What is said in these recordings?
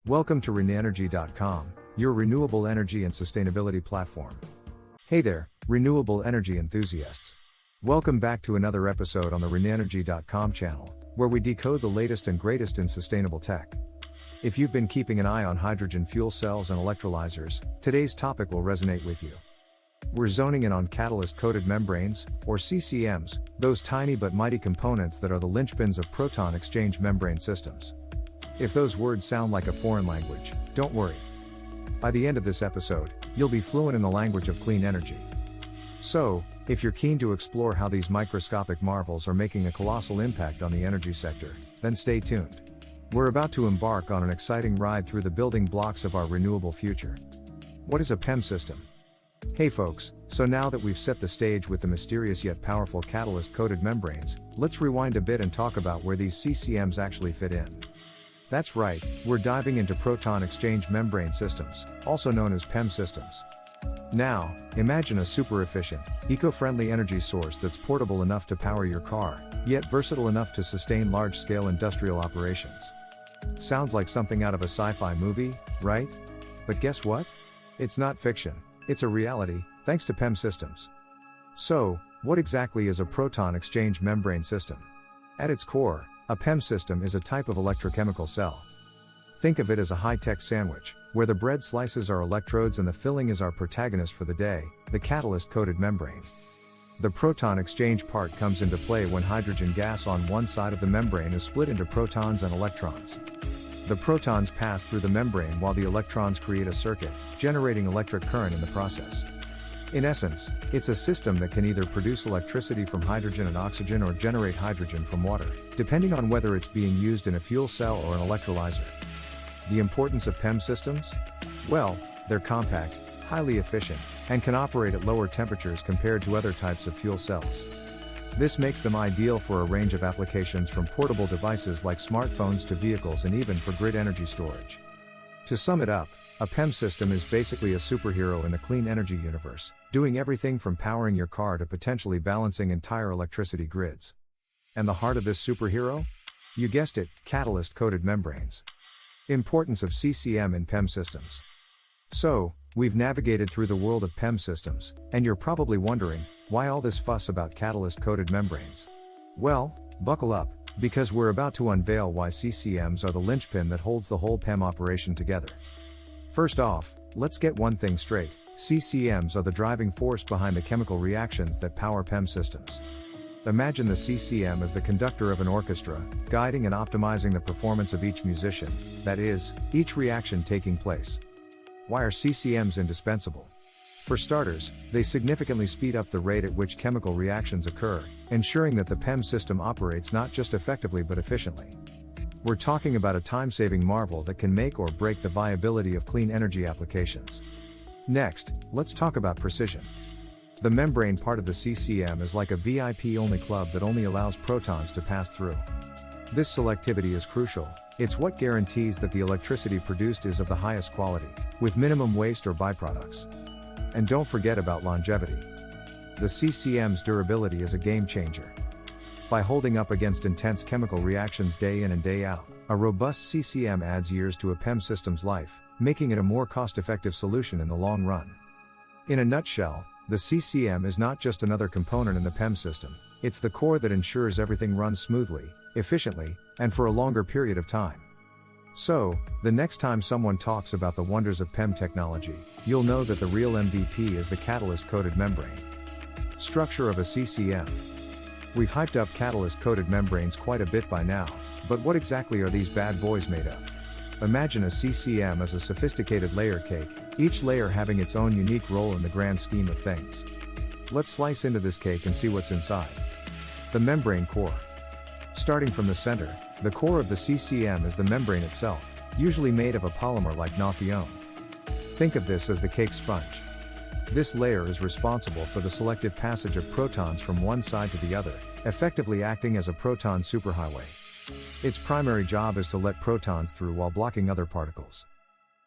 Welcome to renenergy.com, your renewable energy and sustainability platform. Hey there, renewable energy enthusiasts. Welcome back to another episode on the renenergy.com channel, where we decode the latest and greatest in sustainable tech. If you've been keeping an eye on hydrogen fuel cells and electrolyzers, today's topic will resonate with you. We're zoning in on catalyst-coated membranes, or CCMs, those tiny but mighty components that are the linchpins of proton exchange membrane systems. If those words sound like a foreign language, don't worry. By the end of this episode, you'll be fluent in the language of clean energy. So, if you're keen to explore how these microscopic marvels are making a colossal impact on the energy sector, then stay tuned. We're about to embark on an exciting ride through the building blocks of our renewable future. What is a PEM system? Hey folks, so now that we've set the stage with the mysterious yet powerful catalyst-coated membranes, let's rewind a bit and talk about where these CCMs actually fit in. That's right, we're diving into proton exchange membrane systems, also known as PEM systems. Now, imagine a super efficient, eco-friendly energy source that's portable enough to power your car, yet versatile enough to sustain large-scale industrial operations. Sounds like something out of a sci-fi movie, right? But guess what? It's not fiction. It's a reality, thanks to PEM systems. So, what exactly is a proton exchange membrane system? At its core, a PEM system is a type of electrochemical cell. Think of it as a high-tech sandwich, where the bread slices are electrodes and the filling is our protagonist for the day, the catalyst-coated membrane. The proton exchange part comes into play when hydrogen gas on one side of the membrane is split into protons and electrons. The protons pass through the membrane while the electrons create a circuit, generating electric current in the process. In essence, it's a system that can either produce electricity from hydrogen and oxygen or generate hydrogen from water, depending on whether it's being used in a fuel cell or an electrolyzer. The importance of PEM systems? Well, they're compact, highly efficient, and can operate at lower temperatures compared to other types of fuel cells. This makes them ideal for a range of applications from portable devices like smartphones to vehicles and even for grid energy storage. To sum it up, a PEM system is basically a superhero in the clean energy universe, doing everything from powering your car to potentially balancing entire electricity grids. And the heart of this superhero? You guessed it, catalyst-coated membranes. Importance of CCM in PEM systems. So, we've navigated through the world of PEM systems, and you're probably wondering, why all this fuss about catalyst-coated membranes? Well, buckle up, because we're about to unveil why CCMs are the linchpin that holds the whole PEM operation together. First off, let's get one thing straight, CCMs are the driving force behind the chemical reactions that power PEM systems. Imagine the CCM as the conductor of an orchestra, guiding and optimizing the performance of each musician, that is, each reaction taking place. Why are CCMs indispensable? For starters, they significantly speed up the rate at which chemical reactions occur, ensuring that the PEM system operates not just effectively but efficiently. We're talking about a time-saving marvel that can make or break the viability of clean energy applications. Next, let's talk about precision. The membrane part of the CCM is like a VIP-only club that only allows protons to pass through. This selectivity is crucial. It's what guarantees that the electricity produced is of the highest quality, with minimum waste or byproducts. And don't forget about longevity. The CCM's durability is a game changer. By holding up against intense chemical reactions day in and day out, a robust CCM adds years to a PEM system's life, making it a more cost-effective solution in the long run. In a nutshell, the CCM is not just another component in the PEM system, it's the core that ensures everything runs smoothly, efficiently, and for a longer period of time. So, the next time someone talks about the wonders of PEM technology, you'll know that the real MVP is the catalyst-coated membrane. Structure of a CCM. We've hyped up catalyst-coated membranes quite a bit by now, but what exactly are these bad boys made of? Imagine a CCM as a sophisticated layer cake, each layer having its own unique role in the grand scheme of things. Let's slice into this cake and see what's inside. The membrane core. Starting from the center, the core of the CCM is the membrane itself, usually made of a polymer like naphthalene. Think of this as the cake sponge. This layer is responsible for the selective passage of protons from one side to the other, effectively acting as a proton superhighway. Its primary job is to let protons through while blocking other particles.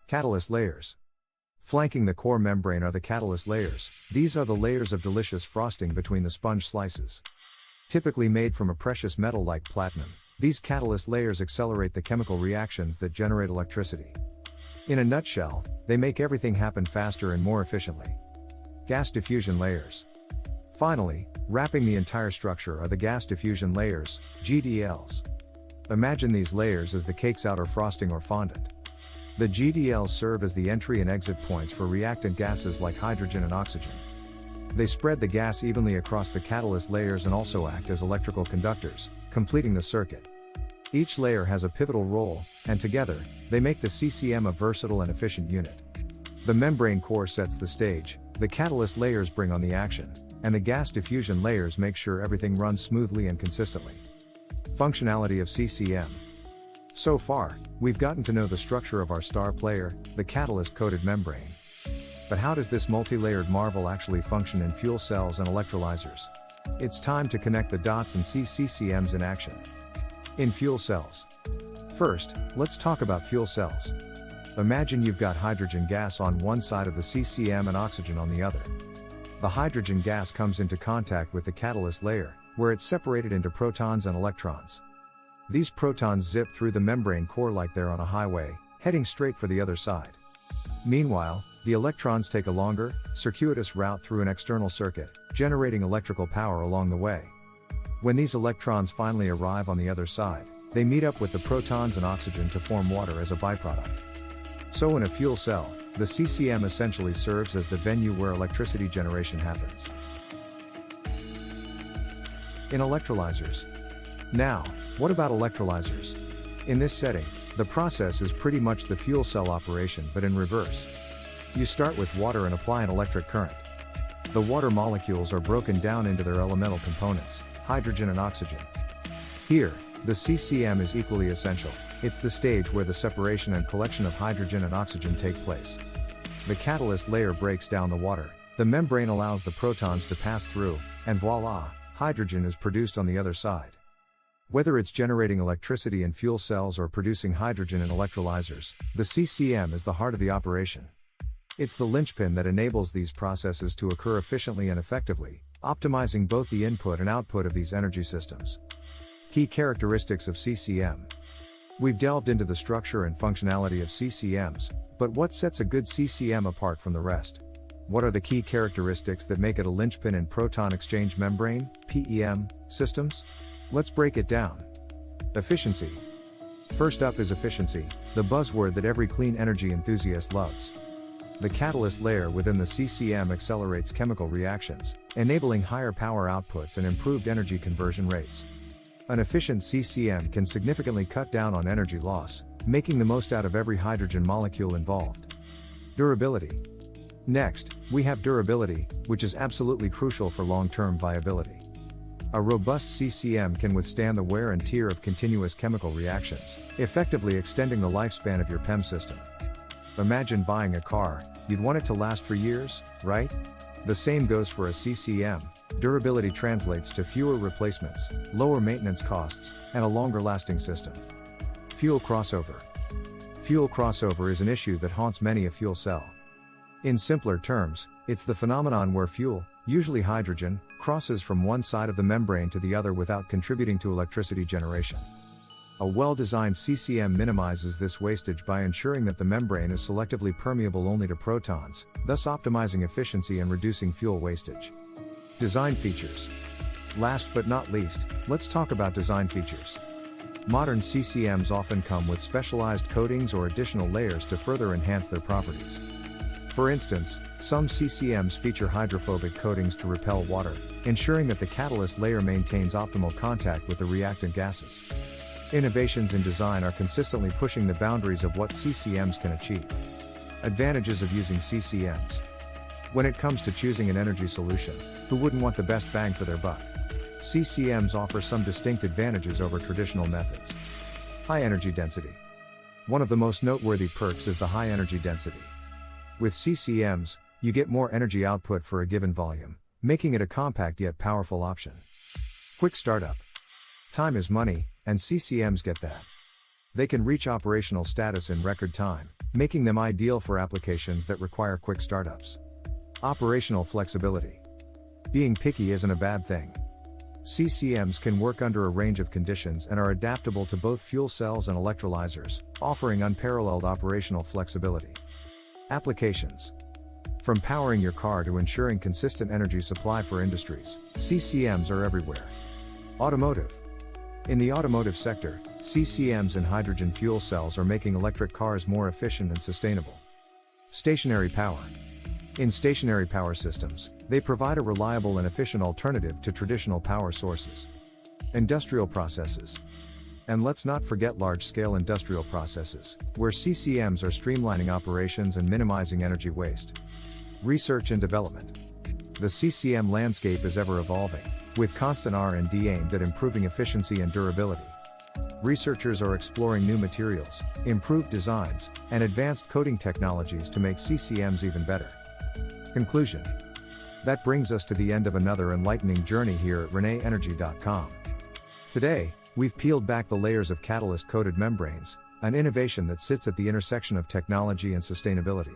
Catalyst layers. Flanking the core membrane are the catalyst layers. These are the layers of delicious frosting between the sponge slices. Typically made from a precious metal like platinum, these catalyst layers accelerate the chemical reactions that generate electricity. In a nutshell, they make everything happen faster and more efficiently. Gas diffusion layers. Finally, wrapping the entire structure are the gas diffusion layers, GDLs. Imagine these layers as the cake's outer frosting or fondant. The GDLs serve as the entry and exit points for reactant gases like hydrogen and oxygen. They spread the gas evenly across the catalyst layers and also act as electrical conductors, completing the circuit. Each layer has a pivotal role, and together, they make the CCM a versatile and efficient unit. The membrane core sets the stage, the catalyst layers bring on the action, and the gas diffusion layers make sure everything runs smoothly and consistently. Functionality of CCM. So far, we've gotten to know the structure of our star player, the catalyst-coated membrane. But how does this multi-layered marvel actually function in fuel cells and electrolyzers? It's time to connect the dots and see CCMs in action. In fuel cells. First, let's talk about fuel cells. Imagine you've got hydrogen gas on one side of the CCM and oxygen on the other. The hydrogen gas comes into contact with the catalyst layer, where it's separated into protons and electrons. These protons zip through the membrane core like they're on a highway, heading straight for the other side. Meanwhile, the electrons take a longer, circuitous route through an external circuit, generating electrical power along the way. When these electrons finally arrive on the other side, they meet up with the protons and oxygen to form water as a byproduct. So in a fuel cell, the CCM essentially serves as the venue where electricity generation happens. In electrolyzers. Now, what about electrolyzers? In this setting, the process is pretty much the fuel cell operation but in reverse. You start with water and apply an electric current. The water molecules are broken down into their elemental components, hydrogen and oxygen. Here, the CCM is equally essential. It's the stage where the separation and collection of hydrogen and oxygen take place. The catalyst layer breaks down the water, the membrane allows the protons to pass through, and voila, hydrogen is produced on the other side. Whether it's generating electricity in fuel cells or producing hydrogen in electrolyzers, the CCM is the heart of the operation. It's the linchpin that enables these processes to occur efficiently and effectively, optimizing both the input and output of these energy systems. Key characteristics of CCM. We've delved into the structure and functionality of CCMs, but what sets a good CCM apart from the rest? What are the key characteristics that make it a linchpin in proton exchange membrane, PEM, systems? Let's break it down. Efficiency. First up is efficiency, the buzzword that every clean energy enthusiast loves. The catalyst layer within the CCM accelerates chemical reactions, enabling higher power outputs and improved energy conversion rates. An efficient CCM can significantly cut down on energy loss, making the most out of every hydrogen molecule involved. Durability. Next, we have durability, which is absolutely crucial for long-term viability. A robust CCM can withstand the wear and tear of continuous chemical reactions, effectively extending the lifespan of your PEM system. Imagine buying a car, you'd want it to last for years, right? The same goes for a CCM. Durability translates to fewer replacements, lower maintenance costs, and a longer-lasting system. Fuel crossover. Fuel crossover is an issue that haunts many a fuel cell. In simpler terms, it's the phenomenon where fuel, usually hydrogen, crosses from one side of the membrane to the other without contributing to electricity generation. A well-designed CCM minimizes this wastage by ensuring that the membrane is selectively permeable only to protons, thus optimizing efficiency and reducing fuel wastage. Design features. Last but not least, let's talk about design features. Modern CCMs often come with specialized coatings or additional layers to further enhance their properties. For instance, some CCMs feature hydrophobic coatings to repel water, ensuring that the catalyst layer maintains optimal contact with the reactant gases. Innovations in design are consistently pushing the boundaries of what CCMs can achieve. Advantages of using CCMs. When it comes to choosing an energy solution, who wouldn't want the best bang for their buck? CCMs offer some distinct advantages over traditional methods. High energy density. One of the most noteworthy perks is the high energy density. With CCMs, you get more energy output for a given volume, making it a compact yet powerful option. Quick startup. Time is money, and CCMs get that. They can reach operational status in record time, making them ideal for applications that require quick startups. Operational flexibility. Being picky isn't a bad thing. CCMs can work under a range of conditions and are adaptable to both fuel cells and electrolyzers, offering unparalleled operational flexibility. Applications. From powering your car to ensuring consistent energy supply for industries, CCMs are everywhere. Automotive. In the automotive sector, CCMs and hydrogen fuel cells are making electric cars more efficient and sustainable. Stationary power. In stationary power systems, they provide a reliable and efficient alternative to traditional power sources. Industrial processes. And let's not forget large-scale industrial processes, where CCMs are streamlining operations and minimizing energy waste. Research and development. The CCM landscape is ever evolving, with constant R&D aimed at improving efficiency and durability. Researchers are exploring new materials, improved designs, and advanced coating technologies to make CCMs even better. Conclusion. That brings us to the end of another enlightening journey here at renewenergy.com. Today, we've peeled back the layers of catalyst-coated membranes, an innovation that sits at the intersection of technology and sustainability.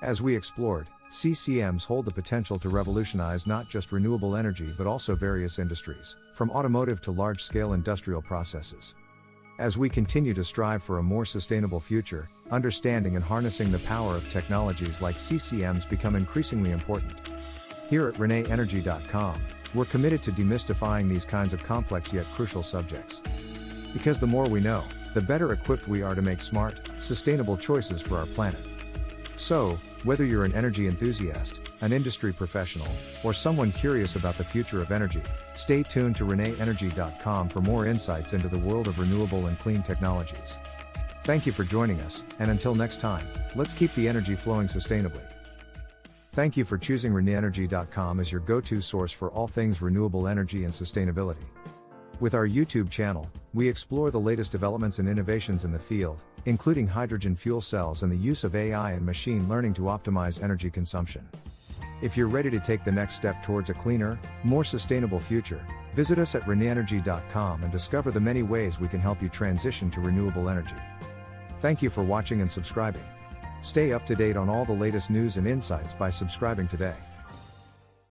As we explored, CCMs hold the potential to revolutionize not just renewable energy but also various industries, from automotive to large-scale industrial processes. As we continue to strive for a more sustainable future, understanding and harnessing the power of technologies like CCMs become increasingly important. Here at renewenergy.com, we're committed to demystifying these kinds of complex yet crucial subjects. Because the more we know, the better equipped we are to make smart, sustainable choices for our planet. So, whether you're an energy enthusiast, an industry professional, or someone curious about the future of energy, stay tuned to renewenergy.com for more insights into the world of renewable and clean technologies. Thank you for joining us, and until next time, let's keep the energy flowing sustainably. Thank you for choosing renewenergy.com as your go-to source for all things renewable energy and sustainability. With our YouTube channel, we explore the latest developments and innovations in the field, including hydrogen fuel cells and the use of AI and machine learning to optimize energy consumption. If you're ready to take the next step towards a cleaner, more sustainable future, visit us at renewenergy.com and discover the many ways we can help you transition to renewable energy. Thank you for watching and subscribing. Stay up to date on all the latest news and insights by subscribing today.